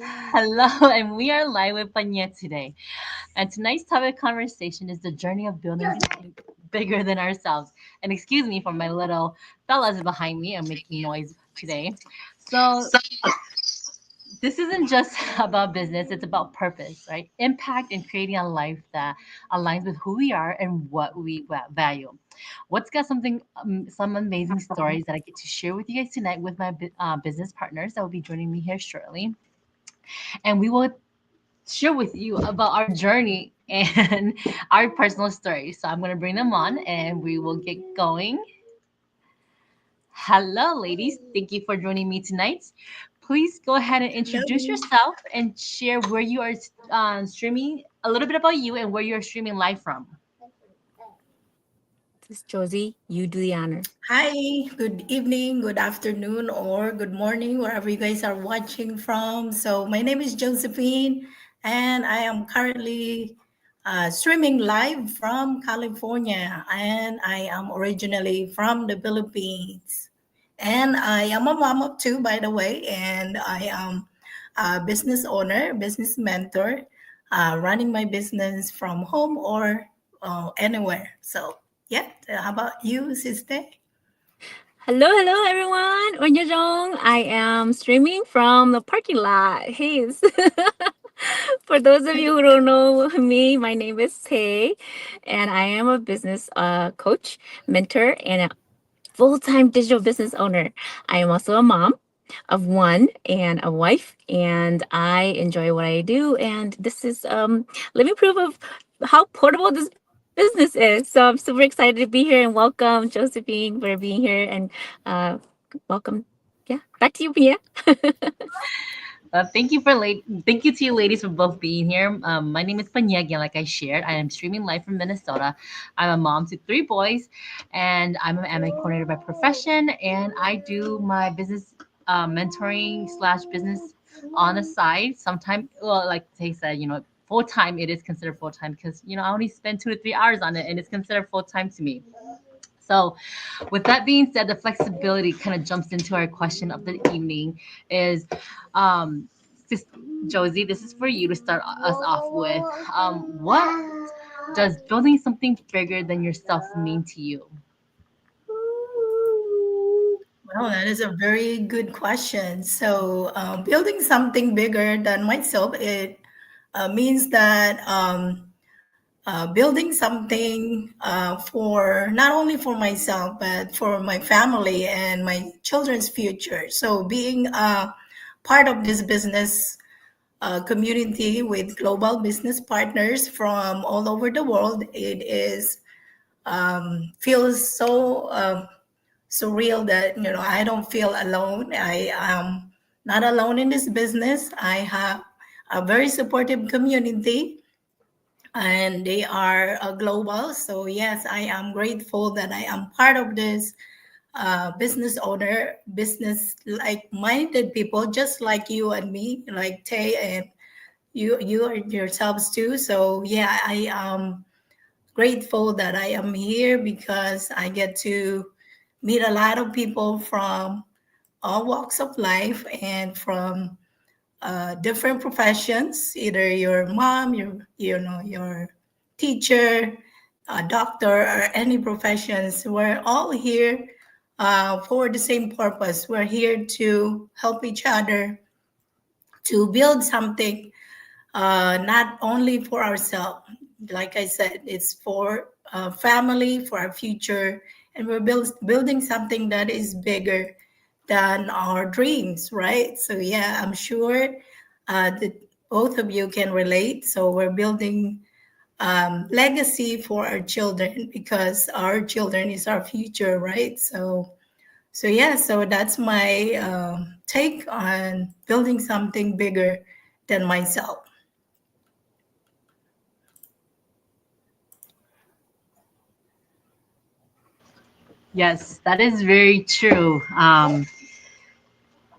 Hello, and we are live with Panya today. And tonight's topic of conversation is the journey of building something bigger than ourselves. And excuse me for my little fellas behind me. I'm making noise today. So this isn't just about business, it's about purpose, right? Impact and creating a life that aligns with who we are and what we value. What's got some amazing stories that I get to share with you guys tonight with my business partners that will be joining me here shortly. And we will share with you about our journey and our personal stories. So I'm going to bring them on and we will get going. Hello, ladies. Thank you for joining me tonight. Please go ahead and introduce Hello. yourself and share where you are streaming, a little bit about you and where you're streaming live from. This is Josie. You do the honor. Hi, good evening, good afternoon, or good morning, wherever you guys are watching from. So, my name is Josephine, and I am currently streaming live from California, and I am originally from the Philippines. And I am a mom of two, by the way, and I am a business owner, business mentor, running my business from home or anywhere. So, yeah, how about you, sister? Hello, everyone. Onyejong. I am streaming from the parking lot. Hey, for those of you who don't know me, my name is Tay, and I am a business coach, mentor, and a full-time digital business owner. I am also a mom of one and a wife, and I enjoy what I do. And this is living proof of how portable this business is. So I'm super excited to be here, and welcome, Josephine, for being here, and uh, welcome. Yeah, back to you, Pia. Thank you to you ladies for both being here. My name is Panyeg, and like I shared, I am streaming live from Minnesota. I'm a mom to three boys, and I'm an MA coordinator by profession, and I do my business mentoring slash business on the side. Sometimes, well, like they said, full time it is considered full time because I only spend 2 to 3 hours on it, and it's considered full time to me. So, with that being said, the flexibility kind of jumps into our question of the evening is, um, sis- Josie, this is for you to start us off with. What does building something bigger than yourself mean to you? Well, that is a very good question. So, building something bigger than myself, it means that building something for not only for myself but for my family and my children's future. So, being part of this business community with global business partners from all over the world, it is feels so. Surreal that I don't feel alone. I am not alone in this business. I have a very supportive community, and they are global. So yes, I am grateful that I am part of this business owner, business like-minded people, just like you and me, like Tay and you are yourselves too. So yeah, I am grateful that I am here because I get to meet a lot of people from all walks of life and from different professions. Either your mom, your teacher, a doctor, or any professions. We're all here for the same purpose. We're here to help each other to build something, not only for ourselves. Like I said, it's for family, for our future, and we're building something that is bigger than our dreams, right? So yeah, I'm sure that both of you can relate. So we're building legacy for our children because our children is our future, right? So yeah, so that's my take on building something bigger than myself. Yes, that is very true.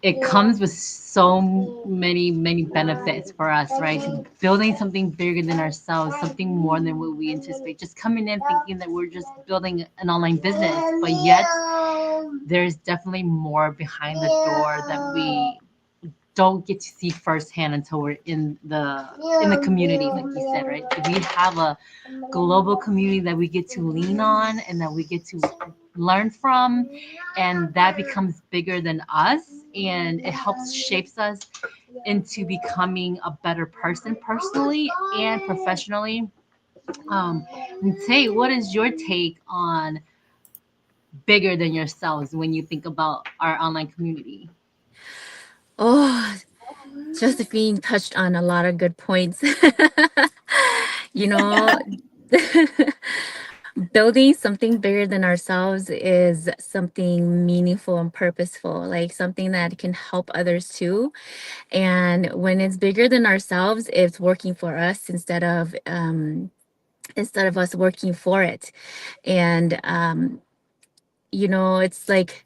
It comes with so many benefits for us, right? Building something bigger than ourselves, something more than what we anticipate. Just coming in thinking that we're just building an online business, but yet there's definitely more behind the door that we don't get to see firsthand until we're in the community, like you said, right? We have a global community that we get to lean on and that we get to learn from, and that becomes bigger than us, and it helps shapes us into becoming a better person personally and professionally. And Tay, what is your take on bigger than yourselves when you think about our online community? Oh, Josephine touched on a lot of good points. you know, building something bigger than ourselves is something meaningful and purposeful, like something that can help others too. And when it's bigger than ourselves, it's working for us instead of us working for it. And it's like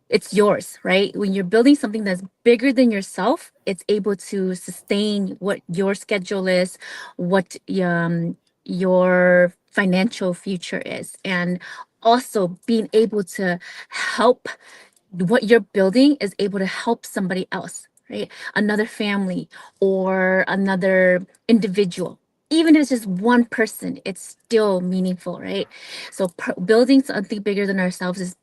it's yours, right? When you're building something that's bigger than yourself, it's able to sustain what your schedule is, what your financial future is, and also being able to help. What you're building is able to help somebody else, right? Another family or another individual. Even if it's just one person, it's still meaningful, right? So building something bigger than ourselves is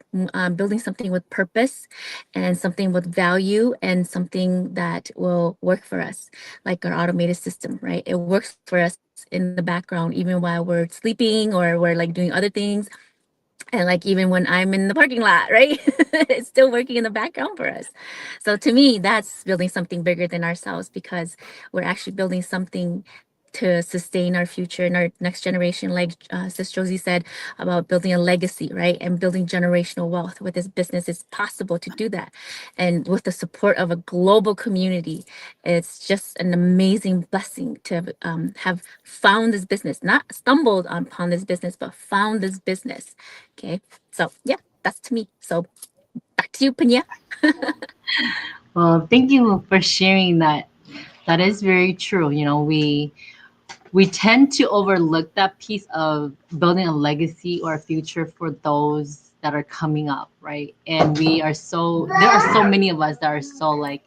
building something with purpose and something with value and something that will work for us, like our automated system, right? It works for us in the background, even while we're sleeping or we're like doing other things, and like even when I'm in the parking lot, right? It's still working in the background for us. So to me, that's building something bigger than ourselves, because we're actually building something to sustain our future and our next generation, like Sis Josie said, about building a legacy, right? And building generational wealth with this business. It's possible to do that, and with the support of a global community, it's just an amazing blessing to have found this business, not stumbled upon this business, but found this business. Okay, so yeah, that's to me. So back to you, Panya. Well, thank you for sharing that. That is very true. We tend to overlook that piece of building a legacy or a future for those that are coming up, right? And there are so many of us that are so like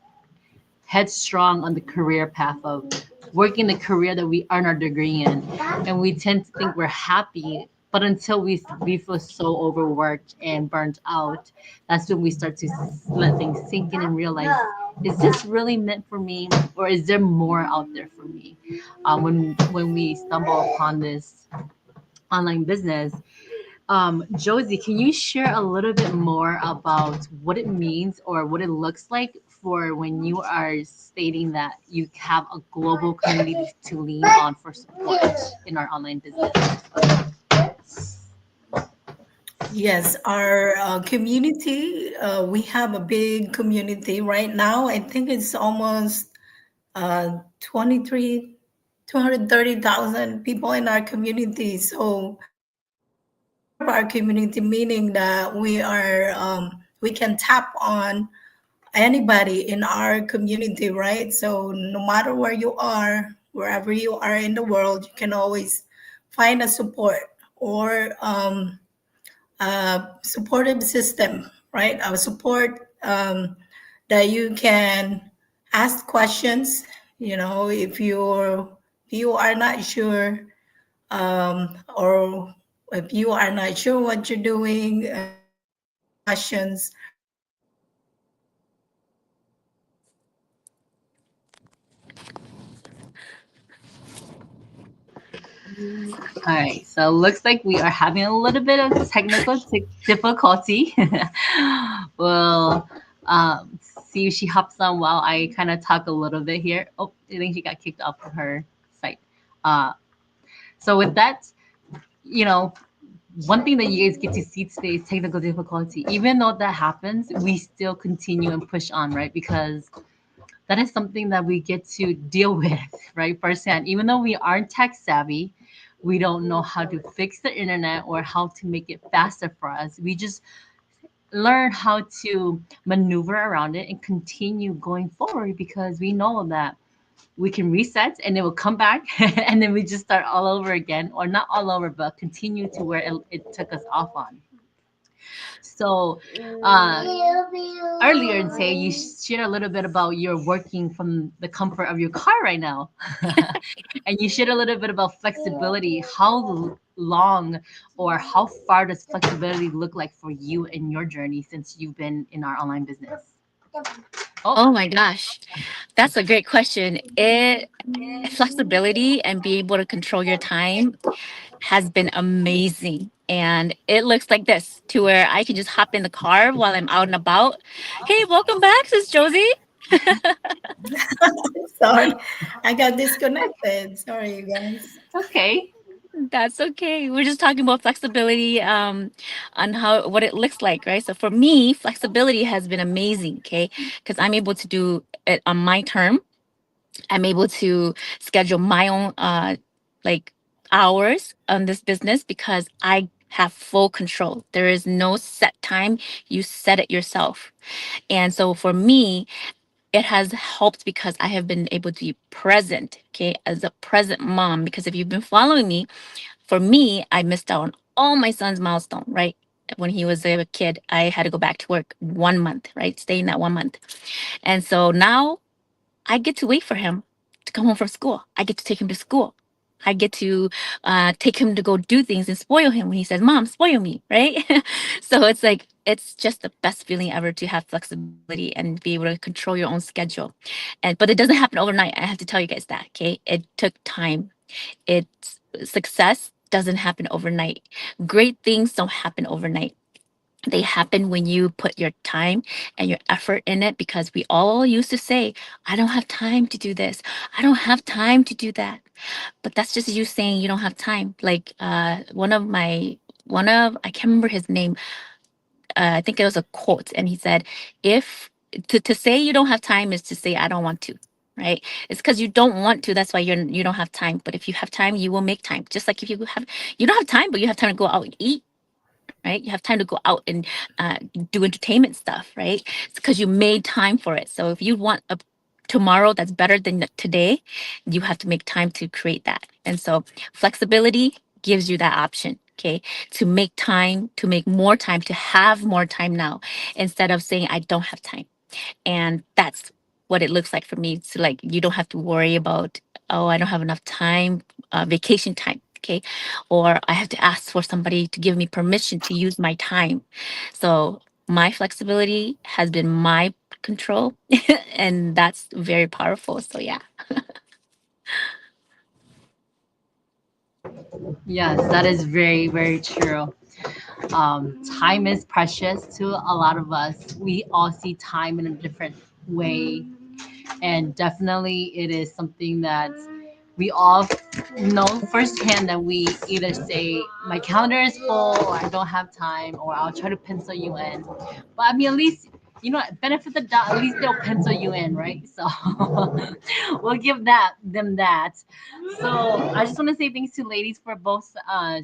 headstrong on the career path of working the career that we earn our degree in, and we tend to think we're happy, but until we feel so overworked and burnt out, that's when we start to let things sink in and realize, is this really meant for me, or is there more out there for me? When we stumble upon this online business, Josie, can you share a little bit more about what it means or what it looks like for when you are stating that you have a global community to lean on for support in our online business? Yes, our community, we have a big community right now. I think it's almost 23, 230,000 people in our community. So we're part of our community, meaning that we can tap on anybody in our community, right? So no matter where you are, wherever you are in the world, you can always find a support or supportive system, right? Our support that you can ask questions. If you are not sure, or if you are not sure what you're doing, you can ask questions. All right, so looks like we are having a little bit of technical difficulty. We'll see if she hops on while I kind of talk a little bit here. Oh, I think she got kicked off of her site. Uh, so with that, you know, one thing that you guys get to see today is technical difficulty. Even though that happens, we still continue and push on, right? Because that is something that we get to deal with, right? Firsthand. Even though we aren't tech savvy, we don't know how to fix the internet or how to make it faster for us. We just learn how to maneuver around it and continue going forward, because we know that we can reset and it will come back and then we just start all over again, or not all over, but continue to where it took us off on. So earlier, say you shared a little bit about your working from the comfort of your car right now, and you shared a little bit about flexibility. How long or how far does flexibility look like for you in your journey since you've been in our online business? Oh, Oh my gosh, that's a great question. It Flexibility and be able to control your time has been amazing. And it looks like this to where I can just hop in the car while I'm out and about. Hey, welcome back, Sis Josie. Sorry, I got disconnected. Sorry, you guys. okay. That's okay. We're just talking about flexibility, on how what it looks like, right? So for me, flexibility has been amazing, okay? Because I'm able to do it on my term. I'm able to schedule my own like hours on this business because I have full control. There is no set time. You set it yourself. And so for me, it has helped because I have been able to be present, okay, as a present mom. Because if you've been following me, for me, I missed out on all my son's milestone, right? When he was a kid, I had to go back to work 1 month, right? Stay in that 1 month. And so now I get to wait for him to come home from school. I get to take him to school. I get to take him to go do things and spoil him when he says, "Mom, spoil me," right? So it's like, it's just the best feeling ever to have flexibility and be able to control your own schedule. But it doesn't happen overnight. I have to tell you guys that, okay? It took time. It's Success doesn't happen overnight. Great things don't happen overnight. They happen when you put your time and your effort in it, because we all used to say, "I don't have time to do this. I don't have time to do that." But that's just you saying you don't have time. Like I can't remember his name. I think it was a quote, and he said, "If to say you don't have time is to say I don't want to." Right? It's because you don't want to. That's why you don't have time. But if you have time, you will make time. Just like if you don't have time, but you have time to go out and eat, right? You have time to go out and do entertainment stuff, right? It's because you made time for it. So if you want a tomorrow that's better than today, you have to make time to create that. And so flexibility gives you that option, okay? To make time, to make more time, to have more time now, instead of saying, "I don't have time." And that's what it looks like for me. So like, you don't have to worry about, "Oh, I don't have enough time, vacation time." Okay. Or I have to ask for somebody to give me permission to use my time. So my flexibility has been my control, and that's very powerful. So yeah. Yes, that is very, very true. Time is precious to a lot of us. We all see time in a different way, and definitely it is something that we all know firsthand, that we either say my calendar is full, or I don't have time, or I'll try to pencil you in. But I mean, at least, benefit the doubt, at least they'll pencil you in, right? So we'll give them that. So I just want to say thanks to ladies for both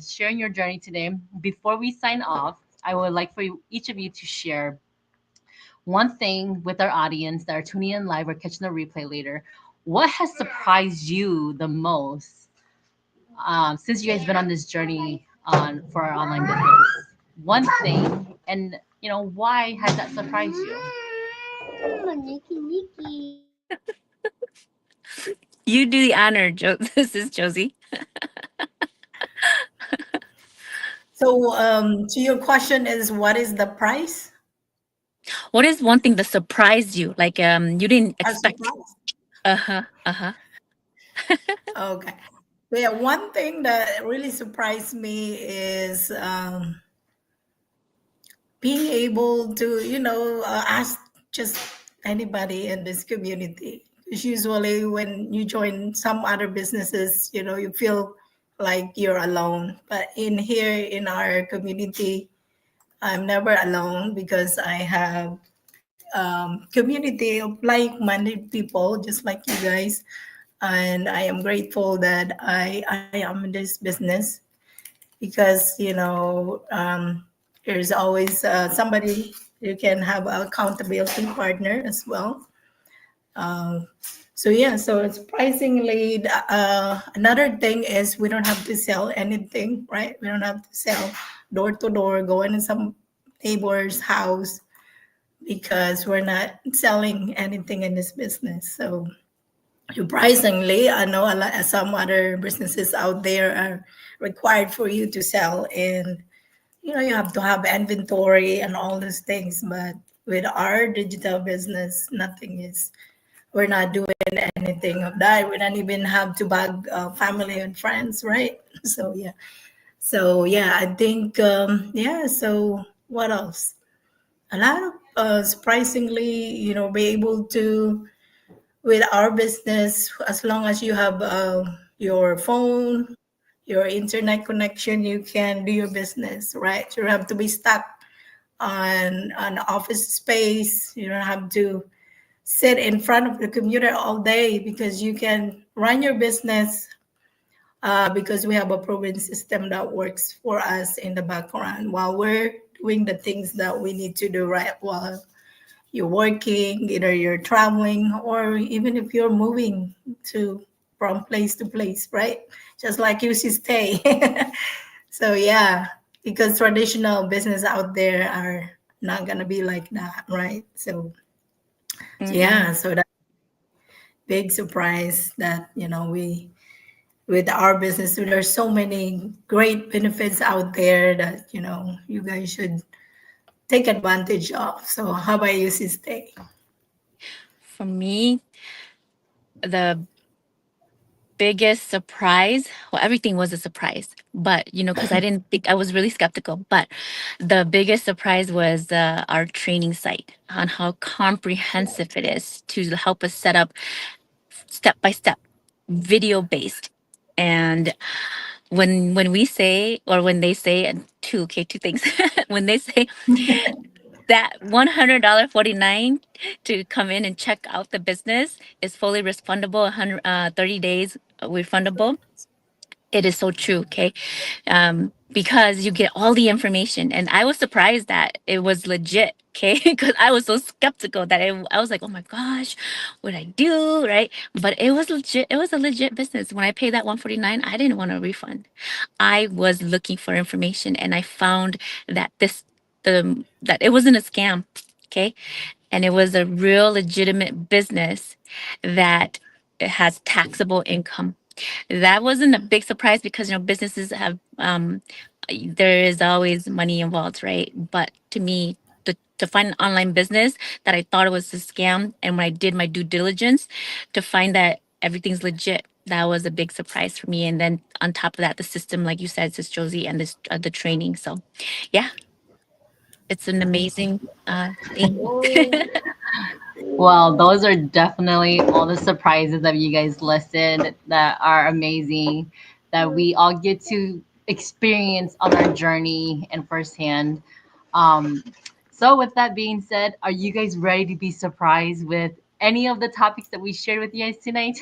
sharing your journey today. Before we sign off, I would like for each of you to share one thing with our audience that are tuning in live or catching the replay later. What has surprised you the most since you guys been on this journey on for our online business? One thing, and why has that surprised you? You do the honor, This is Josie. So, to your question is, what is the price? What is one thing that surprised you? Like you didn't A expect. surprise. Uh-huh. Uh-huh. Okay. So yeah, one thing that really surprised me is being able to, ask just anybody in this community. Because usually when you join some other businesses, you feel like you're alone. But in here in our community, I'm never alone because I have community of like-minded people, just like you guys. And I am grateful that I am in this business because there's always somebody you can have an accountability partner as well. Um, so yeah, so surprisingly, another thing is we don't have to sell anything, right? We don't have to sell door to door, go in some neighbor's house because we're not selling anything in this business. So surprisingly, I know a lot, some other businesses out there are required for you to sell, and you have to have inventory and all those things. But with our digital business, nothing is. We're not doing anything of that. We don't even have to bug family and friends, right? So yeah. So yeah, I think yeah. So what else? A lot of surprisingly, be able to with our business as long as you have your phone, your internet connection, you can do your business, right? You don't have to be stuck on an office space. You don't have to sit in front of the computer all day because you can run your business because we have a proven system that works for us in the background while we're doing the things that we need to do right while you're working, either you're traveling or even if you're moving to from place to place, right? Just like you should stay. So yeah, because traditional business out there are not gonna be like that, right? So Mhm. yeah, so that big surprise that we with our business, there's so many great benefits out there that you guys should take advantage of. So how about you, Sister? For me, the biggest surprise, well, everything was a surprise, but because I didn't think, I was really skeptical, but the biggest surprise was our training site on how comprehensive it is to help us set up step by step, video based. And when we say, or when they say, and two things, when they say that $100.49 to come in and check out the business is fully refundable, 30 days refundable. It is so true, okay? Because you get all the information. And I was surprised that it was legit, okay? Because I was so skeptical that I was like, oh my gosh, what I do, right? But it was legit. It was a legit business. When I paid that 149, I didn't want a refund. I was looking for information, and I found that that it wasn't a scam, okay? And it was a real legitimate business that has taxable income. That wasn't a big surprise because businesses have there is always money involved, right? But to me, to find an online business that I thought it was a scam, and when I did my due diligence to find that everything's legit, that was a big surprise for me. And then on top of that, the system, like you said, Sis Josie, and this the training. So, yeah, it's an amazing thing. Well, those are definitely all the surprises that you guys listed that are amazing, that we all get to experience on our journey and firsthand. Um, so, with that being said, are you guys ready to be surprised with any of the topics that we shared with you guys tonight?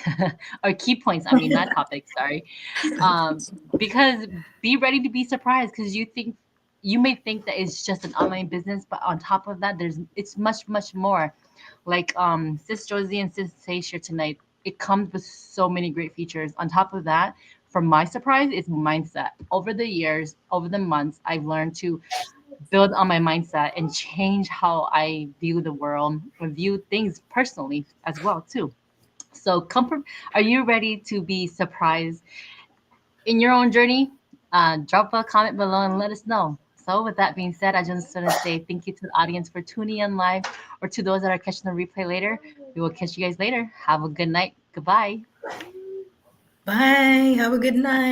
Or key points, I mean, not topics, sorry. Um, because be ready to be surprised because you may think that it's just an online business, but on top of that, it's much more. Like Sis Josie and Sis Say share tonight, it comes with so many great features. On top of that, for my surprise, it's mindset. Over the years, over the months, I've learned to build on my mindset and change how I view the world and view things personally as well too. So, are you ready to be surprised in your own journey? Drop a comment below and let us know. So, with that being said, I just want to say thank you to the audience for tuning in live, or to those that are catching the replay later. We will catch you guys later. Have a good night. Goodbye. Bye. Have a good night.